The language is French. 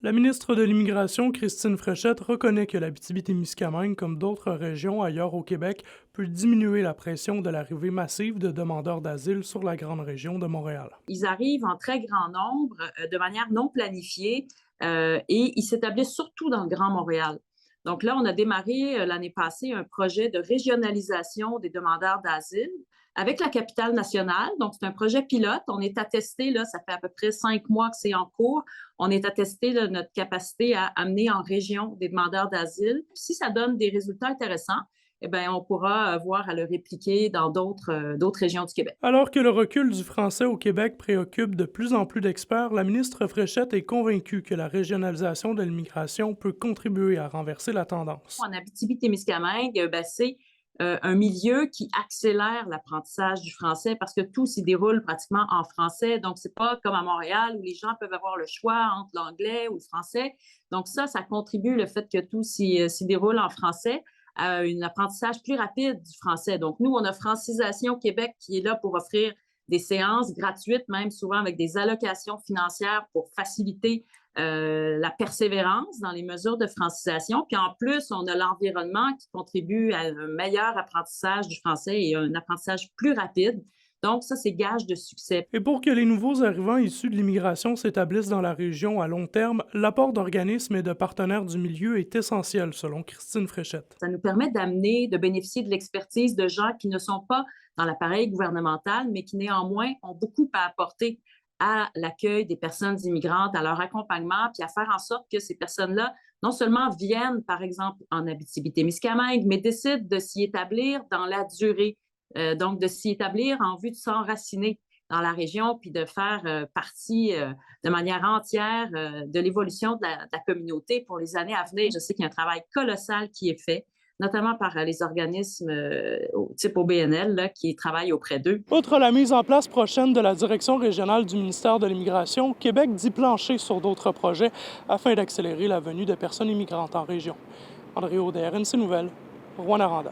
La ministre de l'Immigration, Christine Fréchette, reconnaît que l'Abitibi-Témiscamingue, comme d'autres régions ailleurs au Québec, peut diminuer la pression de l'arrivée massive de demandeurs d'asile sur la grande région de Montréal. Ils arrivent en très grand nombre, de manière non planifiée, et ils s'établissent surtout dans le Grand Montréal. Donc là, on a démarré l'année passée un projet de régionalisation des demandeurs d'asile avec la capitale nationale. Donc, c'est un projet pilote. On est attesté, là, ça fait à peu près 5 mois que c'est en cours. On est attesté de notre capacité à amener en région des demandeurs d'asile. Si ça donne des résultats intéressants, eh bien, on pourra voir à le répliquer dans d'autres régions du Québec. Alors que le recul du français au Québec préoccupe de plus en plus d'experts, la ministre Fréchette est convaincue que la régionalisation de l'immigration peut contribuer à renverser la tendance. En Abitibi-Témiscamingue, ben, c'est un milieu qui accélère l'apprentissage du français parce que tout s'y déroule pratiquement en français. Donc, c'est pas comme à Montréal où les gens peuvent avoir le choix entre l'anglais ou le français. Donc, ça contribue, le fait que tout s'y déroule en français, à un apprentissage plus rapide du français. Donc, nous, on a Francisation Québec qui est là pour offrir des séances gratuites, même souvent avec des allocations financières pour faciliter la persévérance dans les mesures de francisation. Puis en plus, on a l'environnement qui contribue à un meilleur apprentissage du français et un apprentissage plus rapide. Donc, ça, c'est gage de succès. Et pour que les nouveaux arrivants issus de l'immigration s'établissent dans la région à long terme, l'apport d'organismes et de partenaires du milieu est essentiel, selon Christine Fréchette. Ça nous permet de bénéficier de l'expertise de gens qui ne sont pas dans l'appareil gouvernemental, mais qui néanmoins ont beaucoup à apporter à l'accueil des personnes immigrantes, à leur accompagnement, puis à faire en sorte que ces personnes-là, non seulement viennent, par exemple, en Abitibi-Témiscamingue, mais décident de s'y établir dans la durée, donc de s'y établir en vue de s'enraciner dans la région, puis de faire partie de manière entière de l'évolution de la communauté pour les années à venir. Je sais qu'il y a un travail colossal qui est fait, notamment par les organismes type OBNL là, qui travaillent auprès d'eux. Outre la mise en place prochaine de la direction régionale du ministère de l'Immigration, Québec dit plancher sur d'autres projets afin d'accélérer la venue de personnes immigrantes en région. André Audet, RNC Nouvelles, Rwanda.